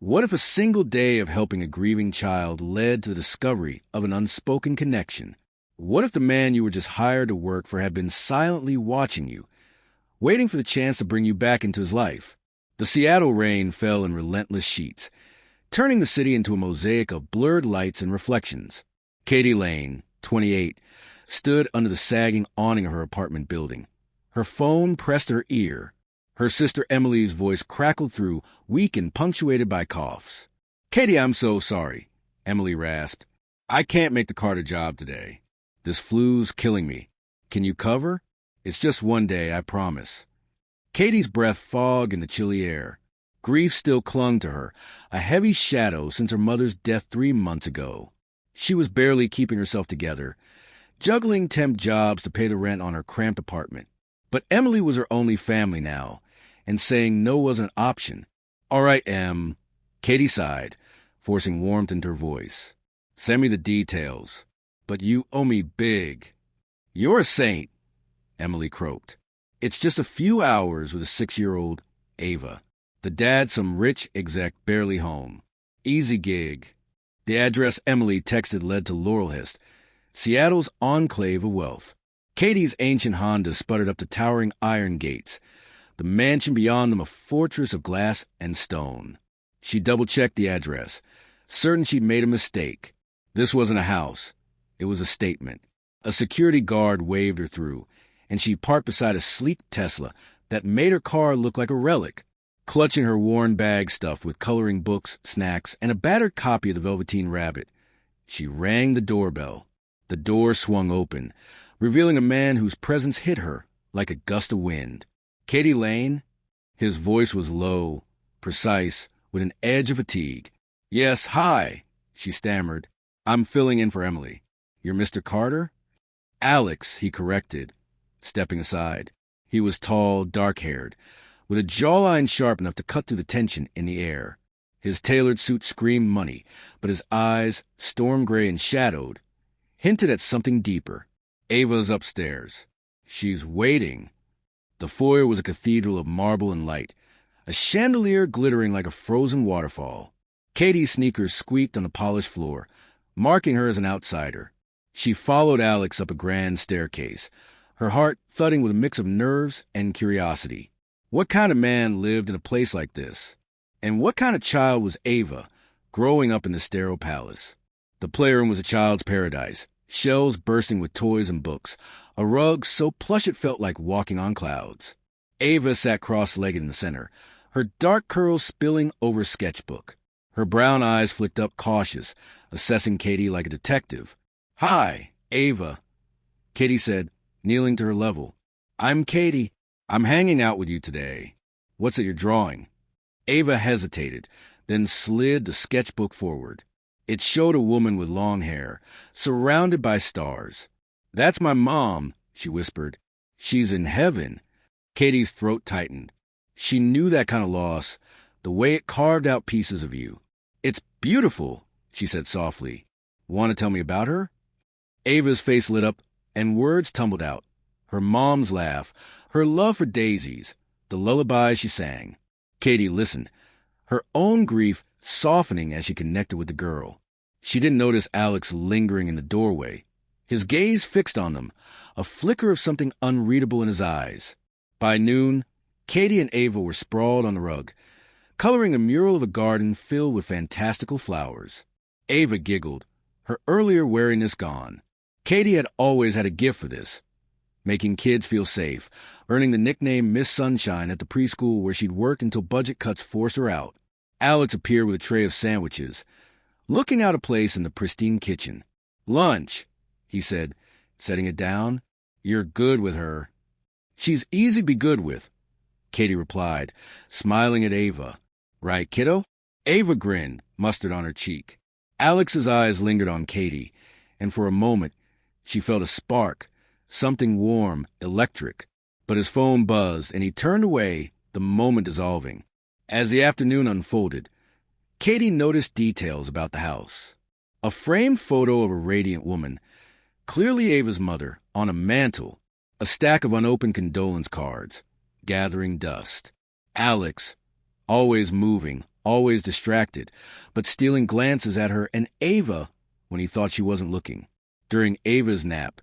What if a single day of helping a grieving child led to the discovery of an unspoken connection? What if the man you were just hired to work for had been silently watching you, waiting for the chance to bring you back into his life? The Seattle rain fell in relentless sheets, turning the city into a mosaic of blurred lights and reflections. Katie Lane, 28, stood under the sagging awning of her apartment building. Her phone pressed to her ear. Her sister Emily's voice crackled through, weak and punctuated by coughs. "Katie, I'm so sorry," Emily rasped. "I can't make the Carter job today. This flu's killing me. Can you cover? It's just one day, I promise." Katie's breath fogged in the chilly air. Grief still clung to her, a heavy shadow since her mother's death 3 months ago. She was barely keeping herself together, juggling temp jobs to pay the rent on her cramped apartment. But Emily was her only family now, and saying no wasn't an option. "All right, Em." Katie sighed, forcing warmth into her voice. "Send me the details. But you owe me big." "You're a saint," Emily croaked. "It's just a few hours with a 6-year-old, Ava. The dad some rich exec barely home. Easy gig." The address Emily texted led to Laurelhurst, Seattle's enclave of wealth. Katie's ancient Honda sputtered up to towering iron gates, the mansion beyond them a fortress of glass and stone. She double-checked the address, certain she'd made a mistake. This wasn't a house. It was a statement. A security guard waved her through, and she parked beside a sleek Tesla that made her car look like a relic. Clutching her worn bag stuffed with coloring books, snacks, and a battered copy of the Velveteen Rabbit, she rang the doorbell. The door swung open, revealing a man whose presence hit her like a gust of wind. "Katie Lane?" His voice was low, precise, with an edge of fatigue. "Yes, hi," she stammered. "I'm filling in for Emily." "You're Mr. Carter?" "Alex," he corrected, stepping aside. He was tall, dark-haired, with a jawline sharp enough to cut through the tension in the air. His tailored suit screamed money, but his eyes, storm gray and shadowed, hinted at something deeper. "Ava's upstairs. She's waiting." The foyer was a cathedral of marble and light, a chandelier glittering like a frozen waterfall. Katie's sneakers squeaked on the polished floor, marking her as an outsider. She followed Alex up a grand staircase, her heart thudding with a mix of nerves and curiosity. What kind of man lived in a place like this? And what kind of child was Ava, growing up in the sterile palace? The playroom was a child's paradise, shelves bursting with toys and books, a rug so plush it felt like walking on clouds. Ava sat cross-legged in the center, her dark curls spilling over a sketchbook. Her brown eyes flicked up cautious, assessing Katie like a detective. "Hi, Ava," Katie said, kneeling to her level. "I'm Katie. I'm hanging out with you today. What's it you're drawing?" Ava hesitated, then slid the sketchbook forward. It showed a woman with long hair, surrounded by stars. "That's my mom," she whispered. "She's in heaven." Katie's throat tightened. She knew that kind of loss, the way it carved out pieces of you. "It's beautiful," she said softly. "Want to tell me about her?" Ava's face lit up, and words tumbled out. Her mom's laugh, her love for daisies, the lullabies she sang. Katie listened, her own grief softening as she connected with the girl. She didn't notice Alex lingering in the doorway, his gaze fixed on them, a flicker of something unreadable in his eyes. By noon, Katie and Ava were sprawled on the rug, coloring a mural of a garden filled with fantastical flowers. Ava giggled, her earlier wariness gone. Katie had always had a gift for this, making kids feel safe, earning the nickname Miss Sunshine at the preschool where she'd worked until budget cuts forced her out. Alex appeared with a tray of sandwiches, looking out of place in the pristine kitchen. "Lunch," he said, setting it down. "You're good with her." "She's easy to be good with," Katie replied, smiling at Ava. "Right, kiddo?" Ava grinned, mustard on her cheek. Alex's eyes lingered on Katie, and for a moment she felt a spark, something warm, electric. But his phone buzzed, and he turned away, the moment dissolving. As the afternoon unfolded, Katie noticed details about the house. A framed photo of a radiant woman, clearly Ava's mother, on a mantel, a stack of unopened condolence cards, gathering dust. Alex, always moving, always distracted, but stealing glances at her and Ava when he thought she wasn't looking. During Ava's nap,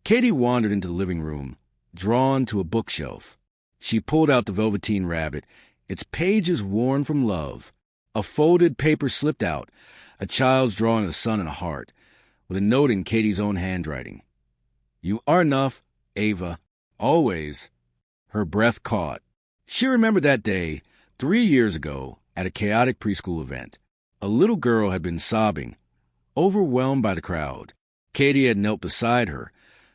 Katie wandered into the living room, drawn to a bookshelf. She pulled out the Velveteen Rabbit, its pages worn from love. A folded paper slipped out, a child's drawing of a sun and a heart, with a note in Katie's own handwriting. "You are enough, Ava, always." Her breath caught. She remembered that day, 3 years ago, at a chaotic preschool event. A little girl had been sobbing, overwhelmed by the crowd. Katie had knelt beside her,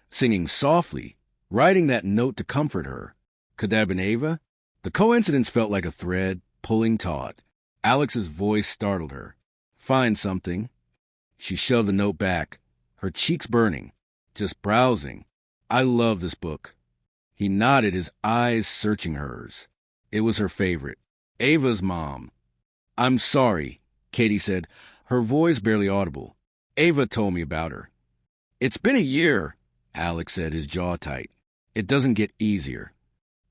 singing softly, writing that note to comfort her. Could that have been Ava? The coincidence felt like a thread pulling taut. Alex's voice startled her. "Find something." She shoved the note back, her cheeks burning. "Just browsing. I love this book." He nodded, his eyes searching hers. It was her favorite, Ava's mom. "I'm sorry," Katie said, her voice barely audible. "Ava told me about her." "It's been a year," Alex said, his jaw tight. "It doesn't get easier."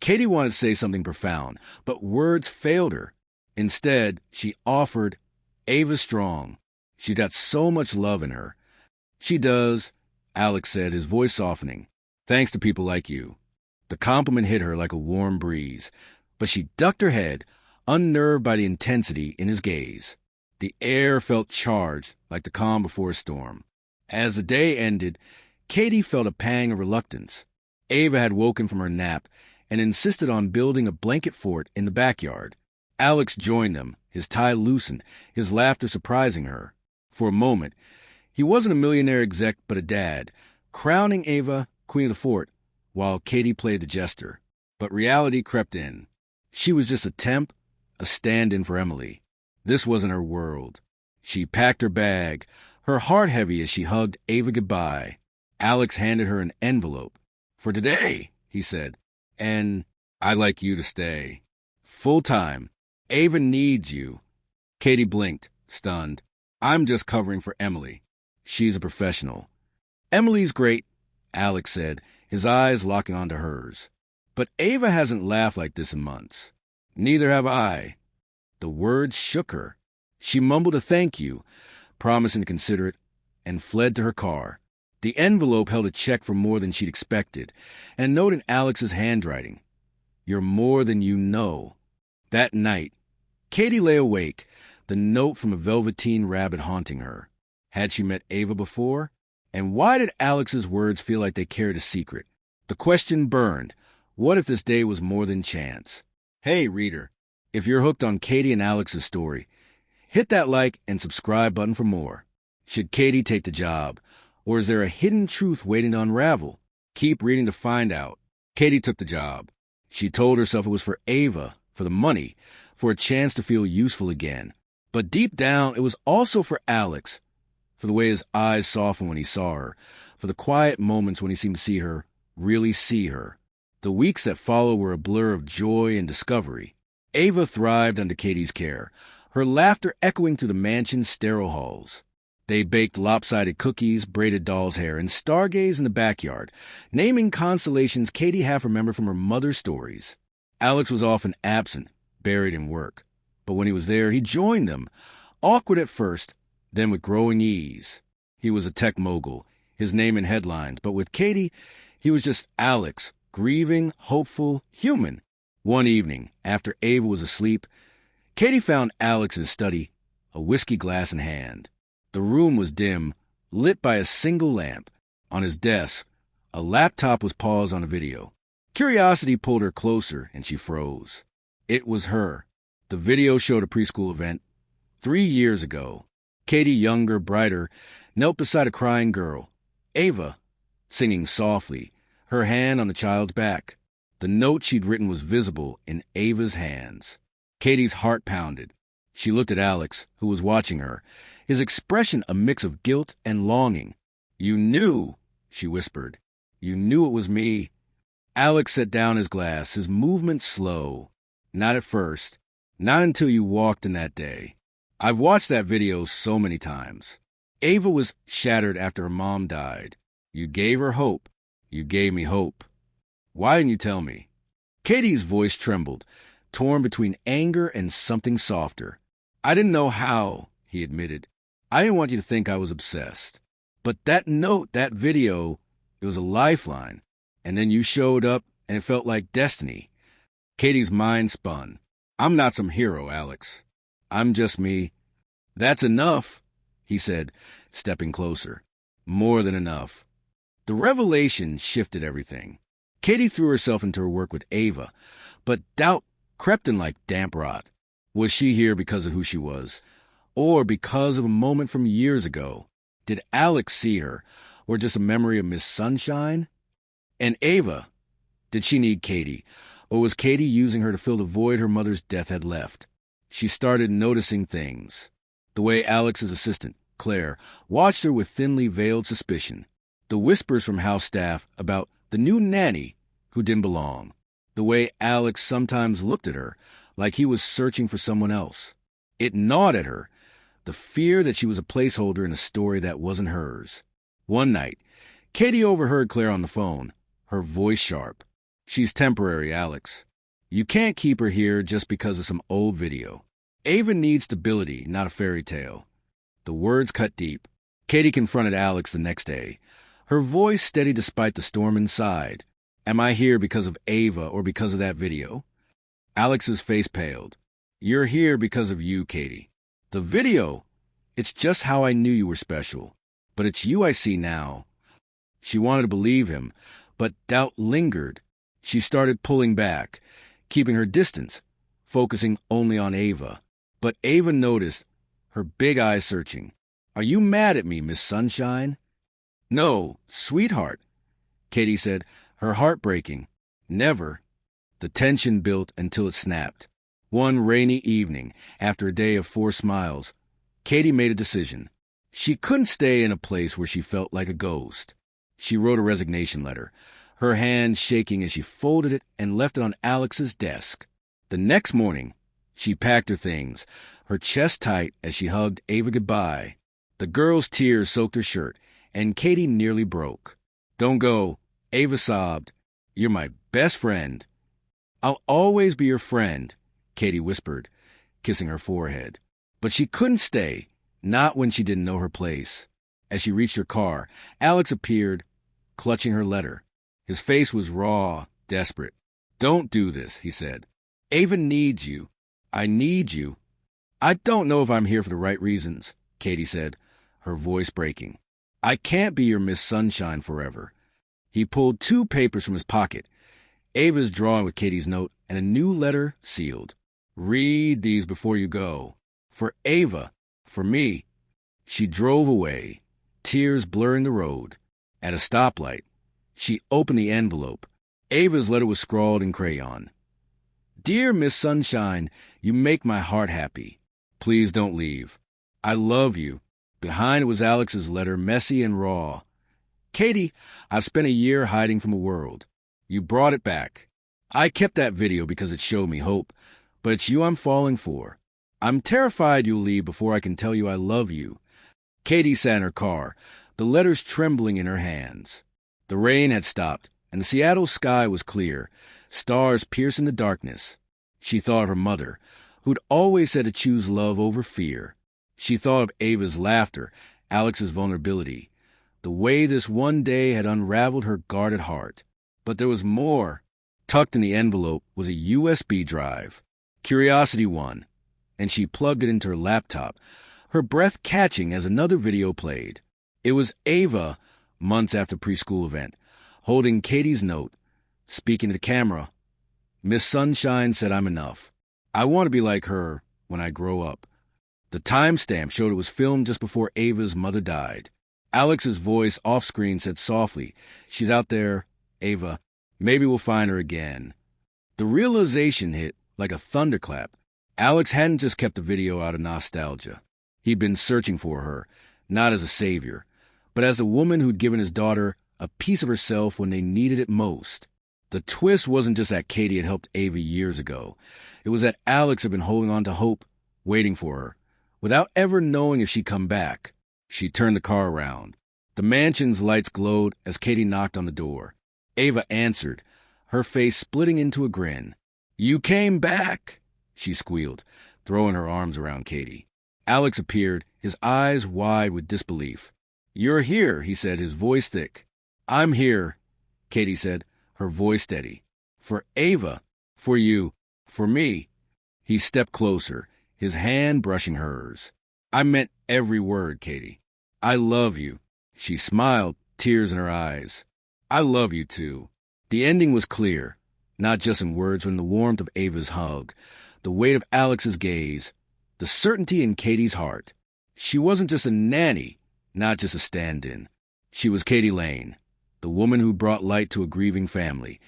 Katie wanted to say something profound, but words failed her. Instead, she offered, "Ava's strong. She's got so much love in her." "She does," Alex said, his voice softening. "Thanks to people like you." The compliment hit her like a warm breeze, but she ducked her head, unnerved by the intensity in his gaze. The air felt charged, like the calm before a storm. As the day ended, Katie felt a pang of reluctance. Ava had woken from her nap and insisted on building a blanket fort in the backyard. Alex joined them, his tie loosened, his laughter surprising her. For a moment, he wasn't a millionaire exec but a dad, crowning Ava queen of the fort, while Katie played the jester. But reality crept in. She was just a temp, a stand-in for Emily. This wasn't her world. She packed her bag, her heart heavy as she hugged Ava goodbye. Alex handed her an envelope. "For today," he said, "and I'd like you to stay. Full time. Ava needs you." Katie blinked, stunned. "I'm just covering for Emily. She's a professional." "Emily's great," Alex said, his eyes locking onto hers. "But Ava hasn't laughed like this in months." "Neither have I." The words shook her. She mumbled a thank you, promising to consider it, and fled to her car. The envelope held a check for more than she'd expected, and a note in Alex's handwriting. "You're more than you know." That night, Katie lay awake, the note from a Velveteen Rabbit haunting her. Had she met Ava before? And why did Alex's words feel like they carried a secret? The question burned. What if this day was more than chance? Hey, reader, if you're hooked on Katie and Alex's story, hit that like and subscribe button for more. Should Katie take the job? Or is there a hidden truth waiting to unravel? Keep reading to find out. Katie took the job. She told herself it was for Ava, for the money, for a chance to feel useful again. But deep down, it was also for Alex, for the way his eyes softened when he saw her, for the quiet moments when he seemed to see her, really see her. The weeks that followed were a blur of joy and discovery. Ava thrived under Katie's care, her laughter echoing through the mansion's sterile halls. They baked lopsided cookies, braided doll's hair, and stargazed in the backyard, naming constellations Katie half remembered from her mother's stories. Alex was often absent, buried in work. But when he was there, he joined them, awkward at first, then with growing ease. He was a tech mogul, his name in headlines, but with Katie, he was just Alex, grieving, hopeful, human. One evening, after Ava was asleep, Katie found Alex's study, a whiskey glass in hand. The room was dim, lit by a single lamp. On his desk, a laptop was paused on a video. Curiosity pulled her closer, and she froze. It was her. The video showed a preschool event 3 years ago. Katie, younger, brighter, knelt beside a crying girl, Ava, singing softly, her hand on the child's back. The note she'd written was visible in Ava's hands. Katie's heart pounded. She looked at Alex, who was watching her, his expression a mix of guilt and longing. "You knew," she whispered. "You knew it was me." Alex set down his glass, his movement slow. "Not at first. Not until you walked in that day. I've watched that video so many times. Ava was shattered after her mom died. You gave her hope. You gave me hope. Why didn't you tell me?" Katie's voice trembled, torn between anger and something softer. "I didn't know how," he admitted. "I didn't want you to think I was obsessed. But that note, that video, it was a lifeline. And then you showed up, and it felt like destiny." Katie's mind spun. "I'm not some hero, Alex. I'm just me." "That's enough," he said, stepping closer. "More than enough." The revelation shifted everything. Katie threw herself into her work with Ava, but doubt crept in like damp rot. Was she here because of who she was? Or because of a moment from years ago? Did Alex see her, or just a memory of Miss Sunshine? And Ava, did she need Katie, or was Katie using her to fill the void her mother's death had left? She started noticing things. The way Alex's assistant, Claire, watched her with thinly veiled suspicion. The whispers from house staff about the new nanny who didn't belong. The way Alex sometimes looked at her, like he was searching for someone else. It gnawed at her, the fear that she was a placeholder in a story that wasn't hers. One night, Katie overheard Claire on the phone, her voice sharp. "She's temporary, Alex. You can't keep her here just because of some old video. Ava needs stability, not a fairy tale." The words cut deep. Katie confronted Alex the next day, her voice steady despite the storm inside. "Am I here because of Ava or because of that video?" Alex's face paled. "You're here because of you, Katie. The video, it's just how I knew you were special. But it's you I see now." She wanted to believe him, but doubt lingered. She started pulling back, keeping her distance, focusing only on Ava. But Ava noticed, her big eyes searching. "Are you mad at me, Miss Sunshine?" "No, sweetheart," Katie said, her heart breaking. "Never." The tension built until it snapped. One rainy evening, after a day of forced smiles, Katie made a decision. She couldn't stay in a place where she felt like a ghost. She wrote a resignation letter, her hand shaking as she folded it and left it on Alex's desk. The next morning, she packed her things, her chest tight as she hugged Ava goodbye. The girl's tears soaked her shirt, and Katie nearly broke. "Don't go," Ava sobbed. "You're my best friend." "I'll always be your friend," Katie whispered, kissing her forehead. But she couldn't stay, not when she didn't know her place. As she reached her car, Alex appeared, clutching her letter. His face was raw, desperate. "Don't do this," he said. "Ava needs you. I need you." "I don't know if I'm here for the right reasons," Katie said, her voice breaking. "I can't be your Miss Sunshine forever." He pulled 2 papers from his pocket, Ava's drawing with Katie's note, and a new letter sealed. "Read these before you go. For Ava, for me." She drove away, tears blurring the road. At a stoplight, she opened the envelope. Ava's letter was scrawled in crayon. "Dear Miss Sunshine, you make my heart happy. Please don't leave. I love you." Behind was Alex's letter, messy and raw. "Katie, I've spent a year hiding from the world. You brought it back. I kept that video because it showed me hope, but it's you I'm falling for. I'm terrified you'll leave before I can tell you I love you." Katie sat in her car, the letters trembling in her hands. The rain had stopped, and the Seattle sky was clear, stars piercing the darkness. She thought of her mother, who'd always said to choose love over fear. She thought of Ava's laughter, Alex's vulnerability, the way this one day had unraveled her guarded heart. But there was more. Tucked in the envelope was a USB drive. Curiosity won, and she plugged it into her laptop, her breath catching as another video played. It was Ava, months after preschool event, holding Katie's note, speaking to the camera. "Miss Sunshine said I'm enough. I want to be like her when I grow up." The timestamp showed it was filmed just before Ava's mother died. Alex's voice off-screen said softly, "She's out there, Ava. Maybe we'll find her again." The realization hit like a thunderclap. Alex hadn't just kept the video out of nostalgia. He'd been searching for her, not as a savior, but as a woman who'd given his daughter a piece of herself when they needed it most. The twist wasn't just that Katie had helped Ava years ago. It was that Alex had been holding on to hope, waiting for her, without ever knowing if she'd come back. She turned the car around. The mansion's lights glowed as Katie knocked on the door. Ava answered, her face splitting into a grin. "You came back," she squealed, throwing her arms around Katie. Alex appeared, his eyes wide with disbelief. "You're here," he said, his voice thick. "I'm here," Katie said, her voice steady. "For Ava. For you. For me." He stepped closer, his hand brushing hers. "I meant every word, Katie. I love you." She smiled, tears in her eyes. "I love you, too." The ending was clear, not just in words, but in the warmth of Ava's hug, the weight of Alex's gaze, the certainty in Katie's heart. She wasn't just a nanny, not just a stand-in. She was Katie Lane, the woman who brought light to a grieving family,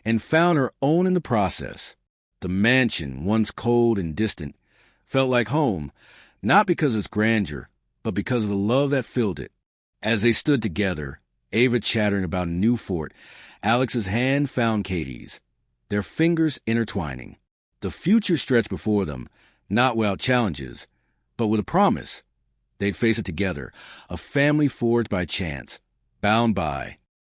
and found her own in the process. The mansion, once cold and distant, felt like home, not because of its grandeur, but because of the love that filled it. As they stood together, Ava chattering about a new fort, Alex's hand found Katie's, their fingers intertwining. The future stretched before them, not without challenges, but with a promise. They'd face it together, a family forged by chance, bound by